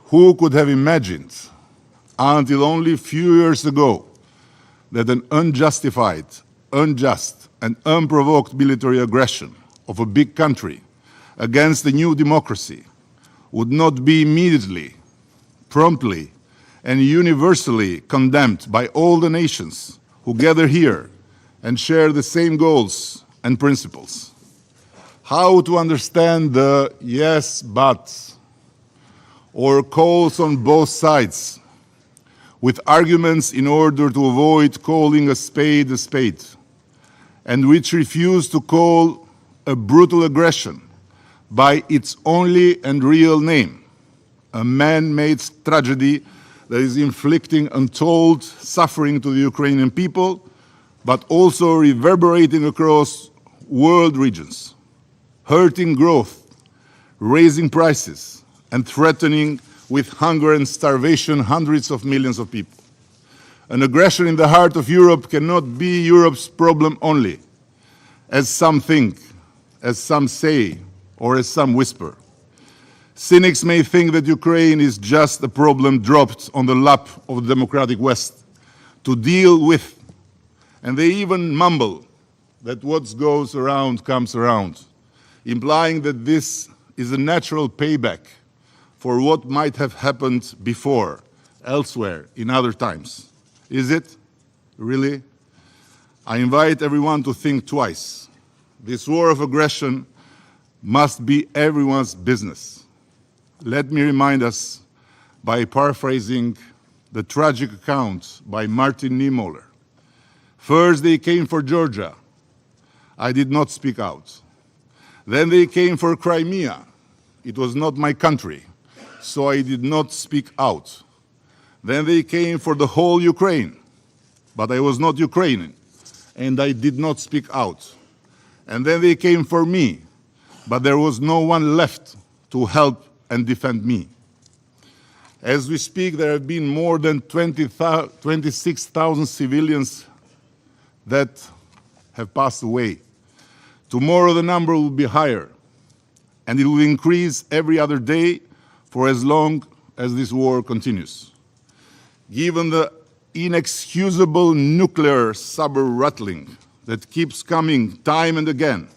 Who could have imagined, until only a few years ago, that an unjustified, unjust, and unprovoked military aggression of a big country against a new democracy would not be immediately, promptly, and universally condemned by all the nations who gather here and share the same goals and principles? How to understand the yes, but, or calls on both sides with arguments in order to avoid calling a spade, and which refuse to call a brutal aggression by its only and real name, a man-made tragedy that is inflicting untold suffering to the Ukrainian people, but also reverberating across world regions, hurting growth, raising prices, and threatening with hunger and starvation hundreds of millions of people. An aggression in the heart of Europe cannot be Europe's problem only, as some think, as some say, or as some whisper. Cynics may think that Ukraine is just a problem dropped on the lap of the democratic West to deal with, and they even mumble that what goes around comes around, implying that this is a natural payback for what might have happened before, elsewhere, in other times. Is it? Really? I invite everyone to think twice. This war of aggression must be everyone's business. Let me remind us by paraphrasing the tragic account by Martin Niemöller. First they came for Georgia. I did not speak out. Then they came for Crimea. It was not my country, so I did not speak out. Then they came for the whole Ukraine, but I was not Ukrainian, and I did not speak out. And then they came for me, but there was no one left to help and defend me. As we speak, there have been more than 26,000 civilians that have passed away. Tomorrow the number will be higher, and it will increase every other day for as long as this war continues. Given the inexcusable nuclear saber rattling that keeps coming time and again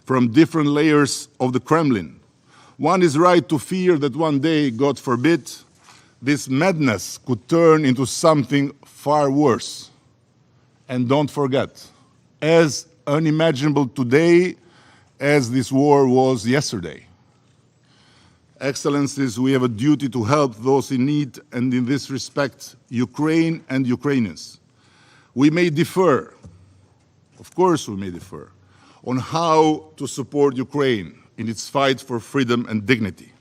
from different layers of the Kremlin, one is right to fear that one day, God forbid, this madness could turn into something far worse. And don't forget, as unimaginable today as this war was yesterday. Excellencies, we have a duty to help those in need, and in this respect, Ukraine and Ukrainians. We may differ, of course we may differ, on how to support Ukraine in its fight for freedom and dignity.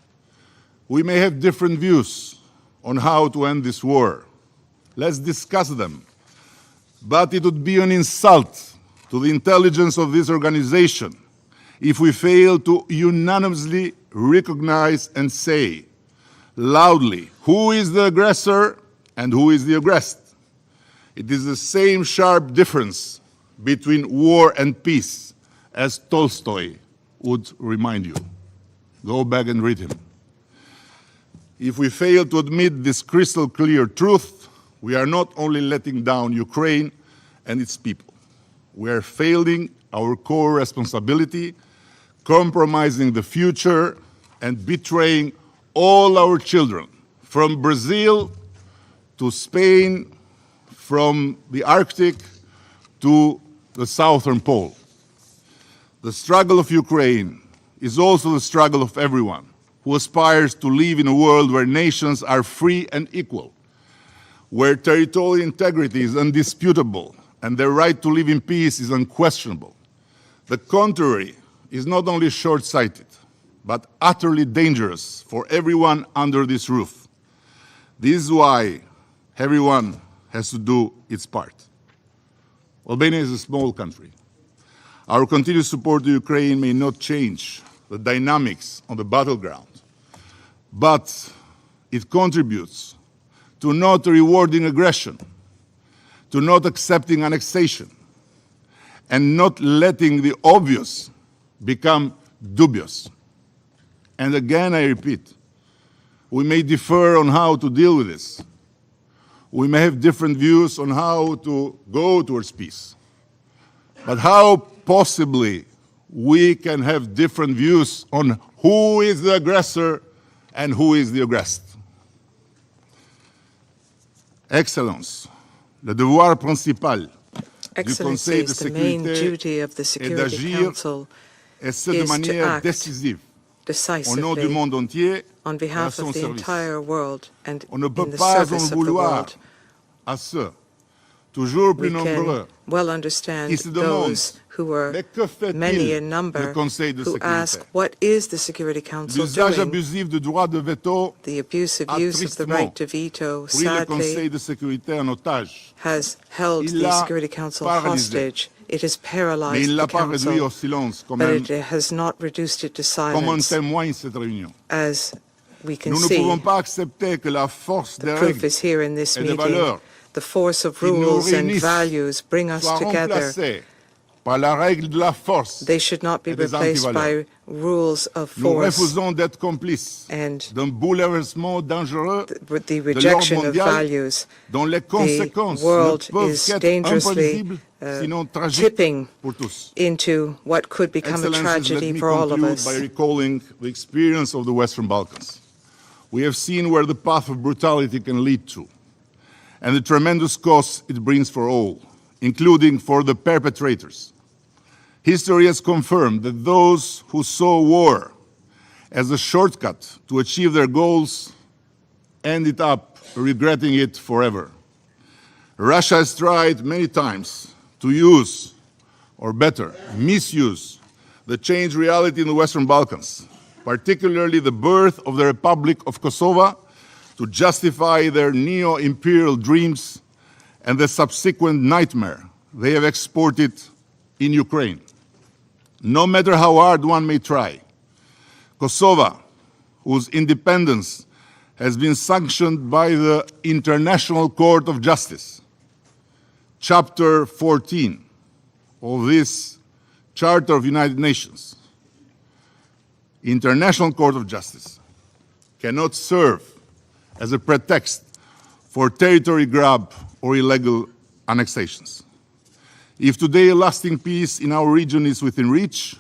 We may have different views on how to end this war. Let's discuss them. But it would be an insult to the intelligence of this organization if we fail to unanimously recognize and say loudly who is the aggressor and who is the aggressed. It is the same sharp difference between war and peace as Tolstoy would remind you. Go back and read him. If we fail to admit this crystal clear truth, we are not only letting down Ukraine and its people, we are failing our core responsibility, compromising the future, and betraying all our children, from Brazil to Spain, from the Arctic to the Southern Pole. The struggle of Ukraine is also the struggle of everyone who aspires to live in a world where nations are free and equal, where territorial integrity is undisputable and the right to live in peace is unquestionable. The contrary is not only short-sighted, but utterly dangerous for everyone under this roof. This is why everyone has to do its part. Albania is a small country. Our continued support to Ukraine may not change the dynamics on the battleground, but it contributes to not rewarding aggression, to not accepting annexation, and not letting the obvious become dubious. And again, I repeat, We may differ on how to deal with this. We may have different views on how to go towards peace. But how possibly we can have different views on who is the aggressor and who is the aggressed? Excellence, le devoir principal du Conseil de sécurité est d'agir, et ce de manière décisive, au nom du monde entier, on behalf of the entire world and on ne peut in the pas en service of the vouloir world. à ceux, toujours plus We nombreux, can well understand qui se demandent, those who are mais que many fait-il in number le Conseil de who sécurité? ask, what is the Security Council L'usage doing? abusif du droit de veto The abusive a use of the tristement right to veto, pris le Conseil sadly, de sécurité en otage. has held Il the l'a Security Council paralysé. hostage. It has Mais il paralyzed ne the l'a pas réduit au Council, silence, quand but même, it has not reduced it to comme en silence, témoigne cette réunion. as we can Nous ne see. pouvons pas accepter que la force des The proof règles is here in this et des meeting. valeurs The force of qui nous rules and réunissent values bring us soit together. remplacée par la règle de la force They should not be et des replaced antivaleurs. by rules of Nous force refusons d'être complices and d'un bouleversement dangereux with the de l'ordre rejection of mondial values. dont les conséquences ne world peuvent is qu'être dangerously imprévisibles, sinon tragiques tipping pour tous. into what could become a Excellencies, tragedy let me for all of conclude us. by recalling the experience of the Western Balkans. We have seen where the path of brutality can lead to, and the tremendous costs it brings for all, including for the perpetrators. History has confirmed that those who saw war as a shortcut to achieve their goals ended up regretting it forever. Russia has tried many times to use, or better, misuse, the changed reality in the Western Balkans, particularly the birth of the Republic of Kosovo, to justify their neo-imperial dreams and the subsequent nightmare they have exported in Ukraine. No matter how hard one may try, Kosovo, whose independence has been sanctioned by the International Court of Justice, Chapter 14 of this Charter of United Nations, International Court of Justice, cannot serve as a pretext for territory grab or illegal annexations. If today a lasting peace in our region is within reach,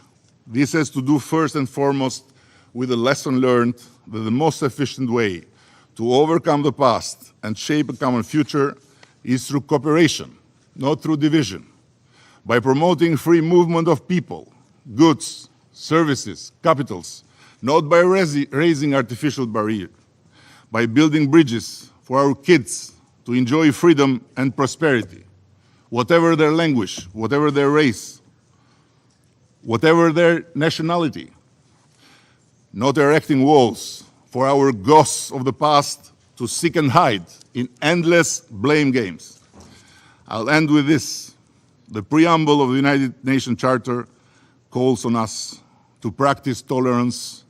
this has to do first and foremost with the lesson learned that the most efficient way to overcome the past and shape a common future is through cooperation, not through division, by promoting free movement of people, goods, services, capitals, not by raising artificial barriers, by building bridges for our kids to enjoy freedom and prosperity, whatever their language, whatever their race, whatever their nationality, not erecting walls for our ghosts of the past to seek and hide in endless blame games. I'll end with this. The preamble of the United Nations Charter calls on us to practice tolerance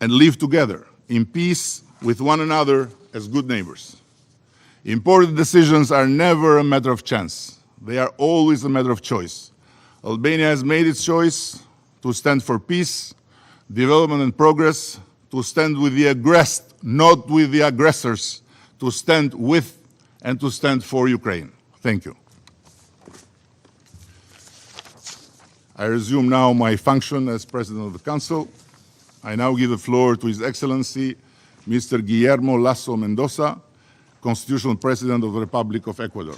and live together in peace with one another as good neighbors. Important decisions are never a matter of chance. They are always a matter of choice. Albania has made its choice to stand for peace, development and progress, to stand with the aggressed, not with the aggressors, to stand with and to stand for Ukraine. Thank you. I resume now my function as President of the Council. I now give the floor to His Excellency, Mr. Guillermo Lasso Mendoza, Constitutional President of the Republic of Ecuador.